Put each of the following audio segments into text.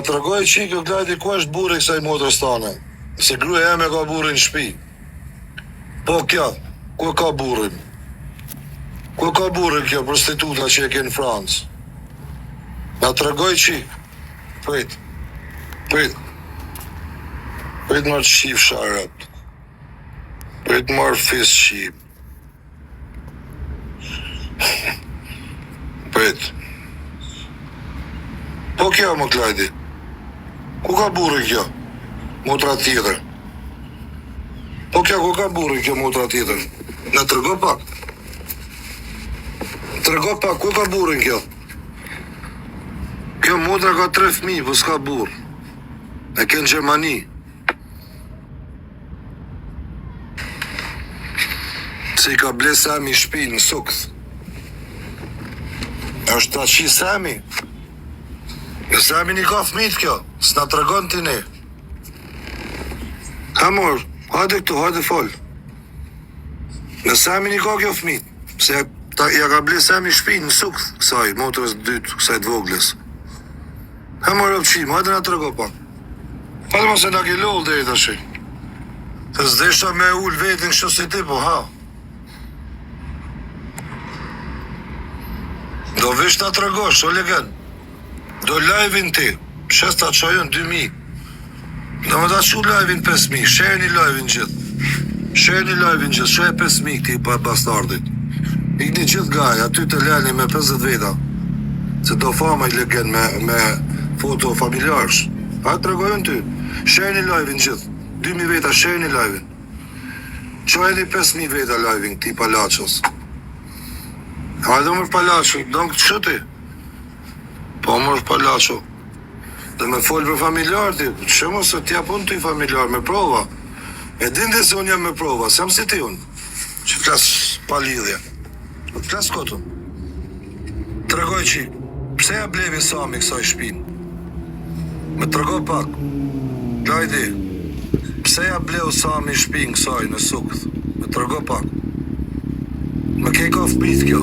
Na të regoj qikë Klajdi ku është burri kësaj motrës tane. Se gruaja eme ka burrin në shtëpi. Po kjo, ku ka burrin? Ku ka burrin kjo prostituta që e ke në Francë? Na të regoj qikë. Prit. Prit më të shqip sharat. Prit marë fis shqip. Prit. Po kjo më Klajdi. Ku ka burri kjo? Motra tjetër. Po kjo ku ka burri kjo motra tjetër? Na tërgo pak. Tërgo pak, ku ka burrin kjo? Kjo motra ka 3 fëmijë, po s'ka burr. E ke në Gjermani. Se i ka ble Sami shtëpinë në Sukth. Është ta qi Sami. E Sami një ka fëmijët kjo, s'na tregon ti ne. Amor, hajde këtu, hajde fol. Në Sami një ka kjo fëmijët, se ja ka ble Sami shtëpinë në Sukth, kësaj, motrës dytë, kësaj të voglës. Amor, opqim, hajde na trego pak. Hajde mos e na ke lull deri tash. Se s'desha me ull vetin kështu si ti, po ha. Do vish ta tregosh, o legend. Do live-in ti, shes ta qajën 2000. Do më ta qu live-in 5000, shërni live-in gjithë. Shërni live-in gjithë, shërë 5000 këti pa bastardit. Ikni gjithë gaj, aty të leni me 50 veta. Se do fama i legend me foto familjarës. A të regojën ty, shërni live-in gjithë. 2000 veta, shërni live-in. Qajni 5000 veta live-in këti palachos. Hajde mërë palacho, do në këtë qëti. Po mërë palacho. Dhe me folë për familjarë ti, që mos të tja pun të i familjarë me prova. E din dhe se unë jam me prova, se jam si ti unë. Që të klasë pa lidhja. Të klasë kotën. Të regoj që, pse ja blevi Sami kësaj shpinë? Me të regoj pak. Klajdi, pse ja bleu Sami shpinë kësaj në Sukth? Me të regoj pak. Me ke ka fëmijët kjo.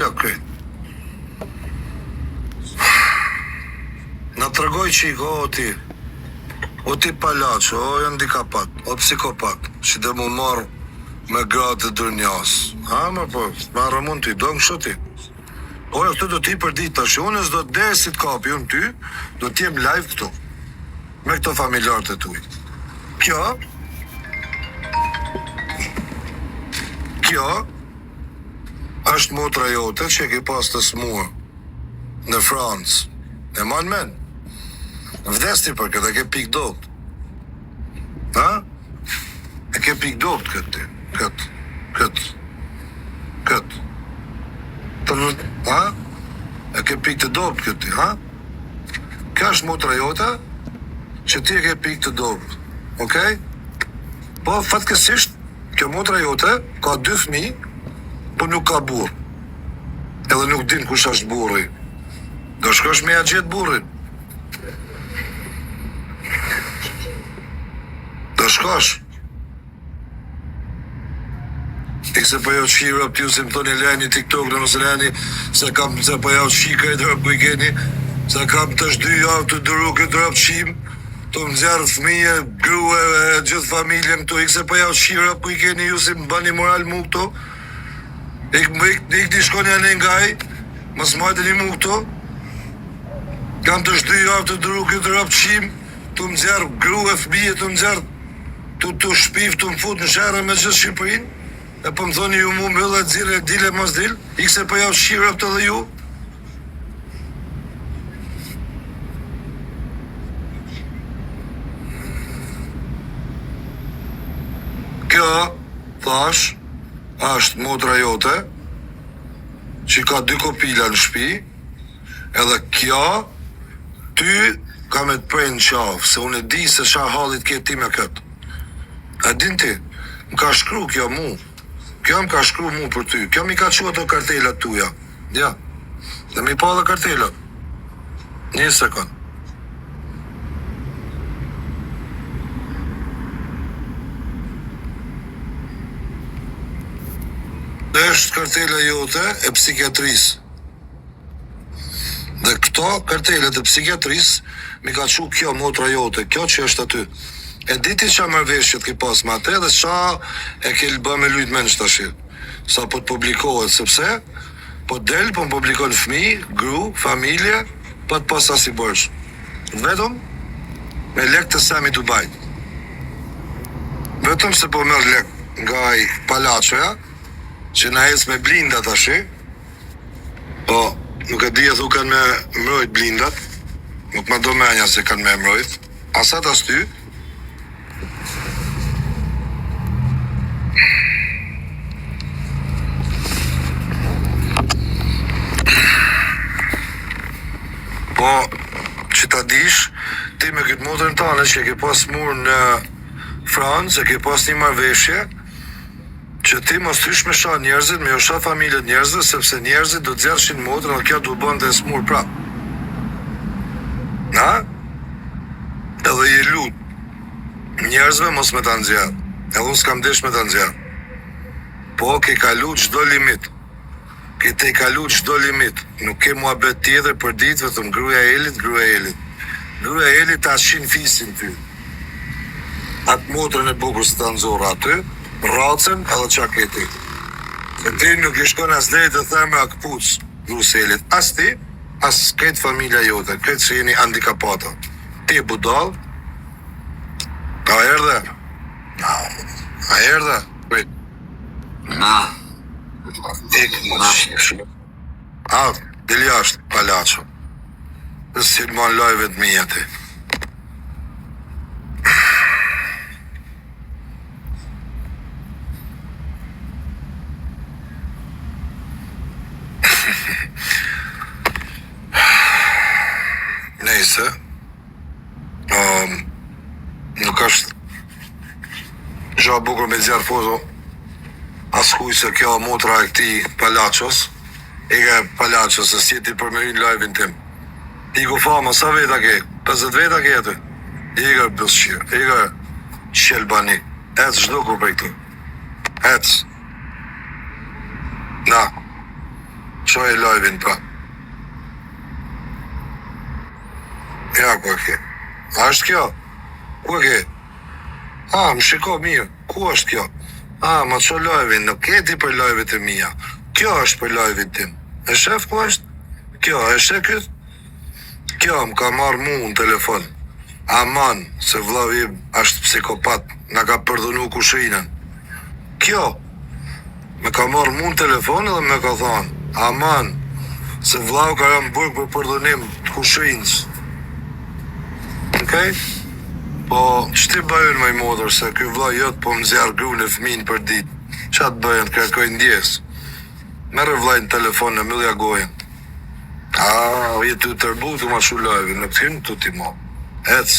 Okay. Na të regoj qik, o ti palaqo, o handikapat, o psikopat, që dhe mu marrë me gratë të dërnjas. Ha, më po, marrë mund ti, do në kështë ti. O, këtu do ti për ditë tash, unë s'do të desit kapi unë ty, do t'jem live këtu, me këto familjarët e tuj. Kjo, është motra jote që e ke pas të smua në Francë. E man men. Vdesti për këtë, e ke pik dopt. Ha? E ke pik dopt këtë. Këtë. Ha? E ke pik të dopt këtë, ha? Ka është motra jote që ti e ke pik të dopt. Okej? Po, fatkesisht, kjo motra jote ka 2 fëmijë, po nuk ka burr. Edhe nuk din kush është burri. Do shkosh me ja gjetë burrin. Do shkosh. Se po jo qira pëtju se më thoni lejni TikTok në nëse lejni se po jo qika i drëp kujkeni se kam të shdy javë të dëru këtë drëp qim të më zjarë fëmije, grue, gjithë familjen këtu se po jo qira kujkeni ju si më bani moral mu këtu ik di shkoni anë ngaj mos majtë një mu këtu kam të shdy javë të dëru këtë drëp qim të më zjarë grue, fëmije, të më zjarë të shpif, të më fut në shere me gjithë Shqipërin. E po më thoni ju mu më dhe dzire, dile mos dil, ikse po javë shqirë të dhe ju. Kjo, thash, është motra jote, që ka 2 kopila në shpi, edhe kjo, ty ka me të prejnë qafë, se unë e di se qa halit ke ti me këtë. E din ti, më ka shkru kjo mu. Kjo më ka shkru mu për ty. Kjo mi ka që ato kartelat tuja. Ja. Dhe mi pa dhe kartelat. 1 sekund. është kartela jote e psikiatrisë. Dhe këto kartelet e psikiatrisë mi ka çu kjo motra jote, kjo që është aty. E diti qa marrëveshjet ke pas me atë dhe qa e ke bë me lujt menç tash. Sa po të publikohet, sepse po del, po më publikon fëmijë, gru, familje, po të pas as i bërsh. Vetëm me lek të Sami Dubajt. Vetëm se po merr lek nga ai palaçoja, që na ec me blinda tash. Po nuk e di e thu kanë me mbrojt blindat. Nuk ma do menja se kanë me mbrojt. Asat as ty. Po, që ta dish, ti me këtë motrën tane që e ke pas murë në Francë, e ke pas një marrëveshje, që ti mos tysh me sha njerëzit, me jo sha familjet njerëzit, sepse njerëzit do t'zjarshin motrën dhe kjo do bën dhe smur prap. Na? Edhe je lut. Njerëzve mos me ta nxjerr. Edhe unë s'kam desh me ta nxjerr. Po ke kalu çdo limit. Ke te kalu çdo limit. Nuk ke muhabet tjetër për ditë, vetëm gruaja e Elit, gruaja e Elit. Gruaja e Elit ta shin fisin ty. Atë motrën e bukur së ta nxorr aty, racën edhe qa keti. Se ti nuk i shkon as drejt të them me akpuc Bruselit. As ti, as këtë familja jote, këtë që jeni handikapata. Ti e budal, a erdhe? A erdhe? Wait. Na. Del jashtë, palaço. Dhe si të man lajve të mija ti. Nejse. Nuk është gja bukur me zjarë foto as kuj se kjo motra e këti palaços. Ega palaços, e sjeti për me hynë live-in tim. Iku fama, sa veta ke? 50 veta ke aty? Ega bësqirë, ega Shelbani. Ec çdo kur për këtu. Ec. Na. Qoj e live-in pra. Ja, ku e ke? A është kjo? Ku e ke? Më shiko mirë. Ku është kjo? Ma qo live-in, nuk keti për live-it e mija. Kjo është për live-it tim. E shef ku është? Kjo, e shef këtë? Kjo më ka marrë mu në telefon. Aman, se vllav im është psikopat, na ka përdhunu kushinën. Kjo, me ka marrë mu në telefon edhe me ka thonë, aman, se vllav ka jam burg për përdhunim të kushinës. Okej? Po, që ti bëjën me i modër, se këj vllav jëtë po më zjarë gru në fëmin për ditë. Qa të bëjën, të kërkojnë ndjesë. Mere vlajnë telefon në mëllja gojën. Jetë të tërbu të ma shu live, në këtim të ti mo. Ec.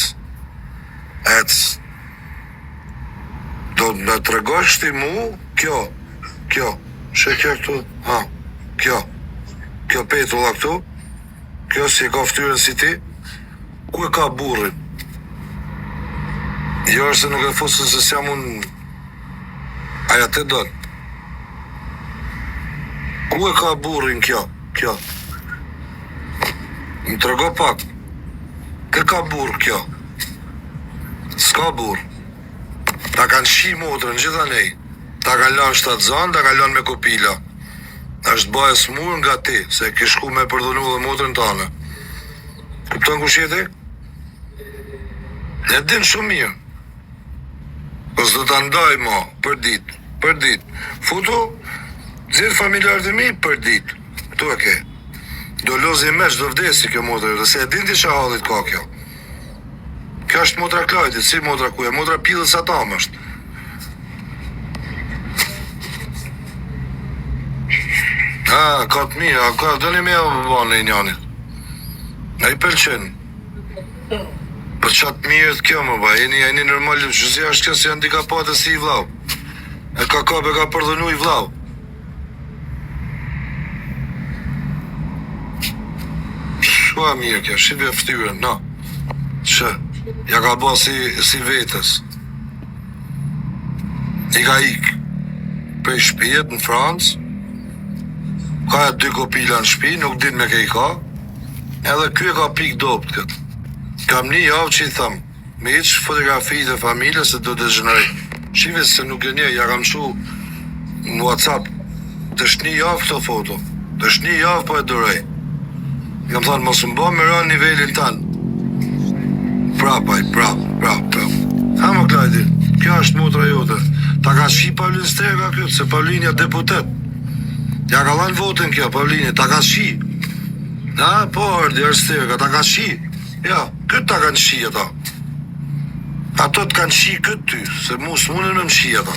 Do me të regosh ti mu, kjo. Shë kjo këtu, kjo petulla këtu, kjo si e ka ftyrën si ti, ku e ka burrin? Jo është se nuk e fusën se s'jam unë, aja te donë. Ku e ka burrin kjo? Më të rego pak. Kë ka burr kjo? S'ka burr. Ta kanë shi motrën gjitha nej. Ta kanë lanë shtatë zanë, ta kanë lanë me kopila. Është bëhe smurë nga ti, se ke shku me përdhunu dhe motrën tane. Kupton kush jeti? Ne din shumë mirë. Pos do të ndaj ma, për dit. Futu, zirë familjarët e mi, për dit. Tu e ke. Do lozi meq, do vdesi kjo motrë, dhe se e din ti që hallit ka kjo. Kjo është motra Klajtit, si motra ku e, motra Pillës Atam është. Ka të mirë, do një me vanë e njanit. A i pëlqen. Për qatë mirë të kjo më ba, jeni normal, gjëzja është kjo se janë dikapate si i vlau. E ka përdhënu i vlau. Shua mirë kjo, shqipe ftyrën, na. Që, ja ka ba si vetës. I ka ikë prej shpijet në Francë, Ka 2 kopila në shtëpi, nuk din me kej ka. Edhe ky e ka pik dopt këtë. Kam një javë që i thëmë, me iq fotografi të familjes se do të zhënëri. Shive se nuk e një, ja kam shu në WhatsApp. Të është një javë këto foto. Të është një javë po e durej. Kam thënë, mos më bo me rënë nivelin tanë. Prapaj, prap. Ha më Klajdi, kjo është motra jote. Ta ka shi Paulin Sterga kjo, se Paulinja deputet. Ja ka lanë votën kjo, Paulinja, ta ka shi. Ha, po, është Sterga, ta ka shi. Ja, këtë ta kanë shi ata. Ato të kanë shi këtë ty, se mu s'munën me më shi ata.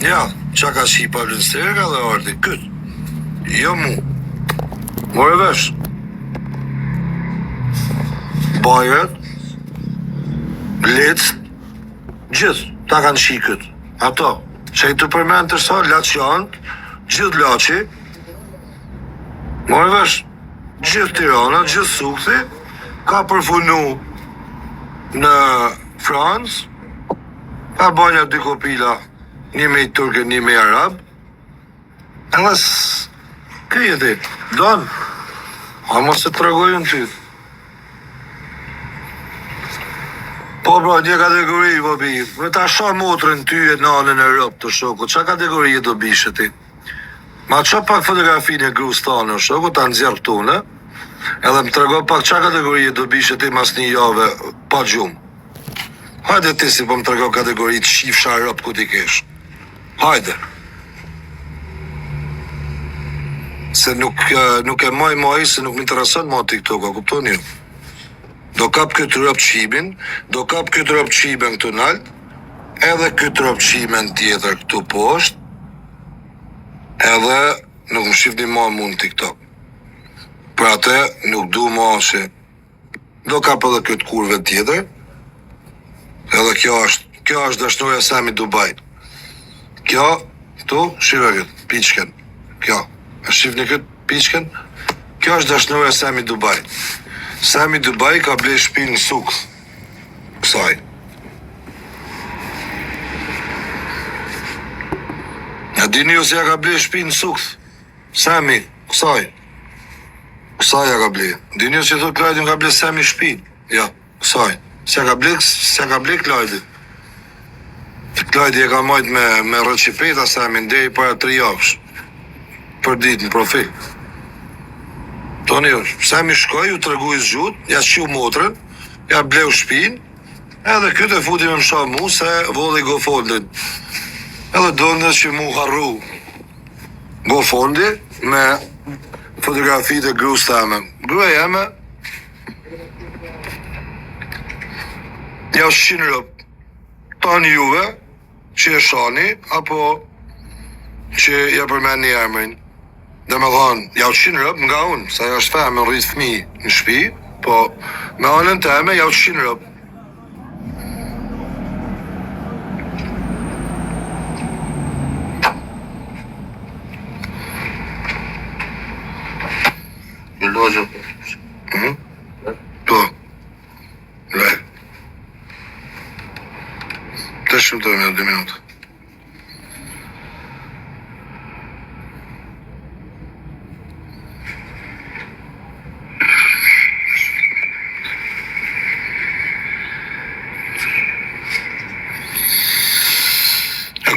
Ja, qa ka shi Paulin Sterga dhe ardi, këtë. Jo mu. More vesh. Bajret, Lec, gjithë, ta kanë shi këtë. Ato, që i të përmen të sa, Laçant, gjithë Laçi, more vesh, gjithë Tirana, gjithë Sukthi, ka përfunu në Francë, ka banja 2 kopila, një me i turke, një me i arab, edhe këje ti, donë, a mos se të regojnë ty. Po bro, një kategori, po bi, me ta sha motrën ty e nanën e rëpë të shoku, qa kategori do bishe ti? Ma qa pak fotografinë e grus tanë, shoku, ta nëzjerë këtu, në? Edhe më trego pak qa kategori do bishe ti mas një jave pa gjumë. Hajde ti si po më trego kategori të shifsha rëpë ku ti kesh. Hajde. Se nuk e maj, se nuk më interesën ma TikTok, a kuptoni ju? Do kap këtë rëpë qimin, do kap këtë rëpë qimen këtu nalt, edhe këtë rëpë qimen tjetër këtu poshtë, edhe nuk më shifni ma mund TikTok. Pra te nuk du ma që do kap edhe këtë kurve tjetër, edhe kjo është dashnoja Sami Dubai. Kjo, tu, shive këtë, piqken, kjo, e shifni këtë piqken, kjo është dashnoja Sami Dubai. Sami Dubai ka ble shpinë në Sukth, kësaj. Ja dini ju se ja ka ble shpinë në Sukth, Sami, kësaj. Kësaj ja ka ble. Dini ju se të Klajdi ka ble Sami shpinë, ja, kësaj. Se ka ble Klajdi. Klajdi e ka majt me rëqipeta Sami ndej para 3 javësh. Për ditë në profil. Toni jo, Sami shkoj, ju të regu i zgjut, ja qiu motrën, ja bleu shpin, edhe këtë e futi me më shah mu, se vodhi go fondin. Edhe donde që mu harru go fondi me fotografit e grus teme. Gruja jeme, ja shqin rëp, tani juve, që e shani, apo që ja përmen një emrin. Dhe me thonë, ja u qinë rëpë nga unë, sa ja është femë rritë fmi në shpi, po me anën teme, ja u qinë rëpë. Në lojë. Po. Le. Të shumë të me 2 minutë.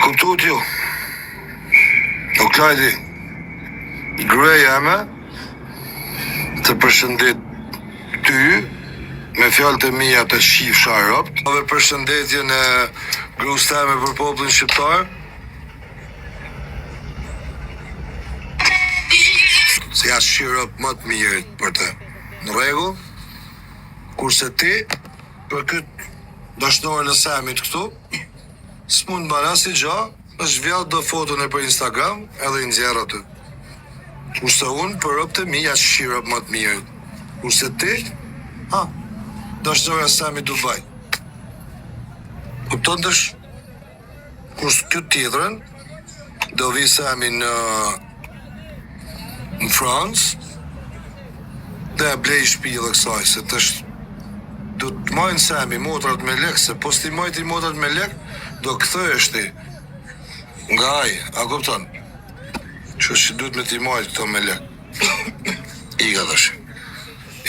Kuptut ju. O Klajdi, grueja me të përshëndet ty me fjallët e mija të shif sharëpt, dhe përshëndetje në grus teme për popullin shqiptar. Se ja shirëp më të mirët për të në regu, kurse ti për këtë dashnorën e Samit këtu, s'mund bana si gja, është vjallë do foton e për Instagram edhe i nxjerë aty. Kurse unë për rëpë të mi ja shirëp më të mirët. Kurse ti, dashnorja Sami Dubai. Kupton tësh? Kurse këtë tjetërën, do vi Sami në Francë, dhe e blej shpi dhe kësaj, se tësh do të majnë Sami motrat me lek, se po s'ti majti motrat me lek, do këthë është ti nga aj, a kupton? Që duhet me t'i majtë këta me lek. Ika tash.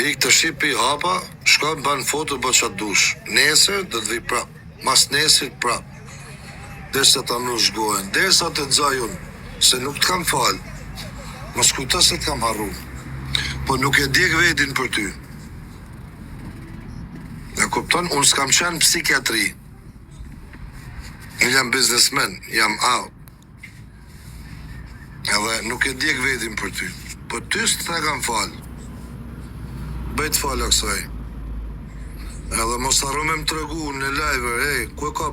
Ik të shipi hapa, shkoj ban foto bë qatë dush. Nesër do të vi prap. Mas nesër prap. Derisa ta nush gojen, derisa të dzaj unë, se nuk të kam falë. Mos kujto se të kam harru. Po nuk e djek vetin për ty. E kupton, unë s'kam qenë psikiatri. Unë jam biznesmen, jam out. Edhe nuk e djek vetin për ty. Po ty s'ta kam falë. Bëjt falë aksaj. Edhe mos harro me më tregu në live, hey, ku e ka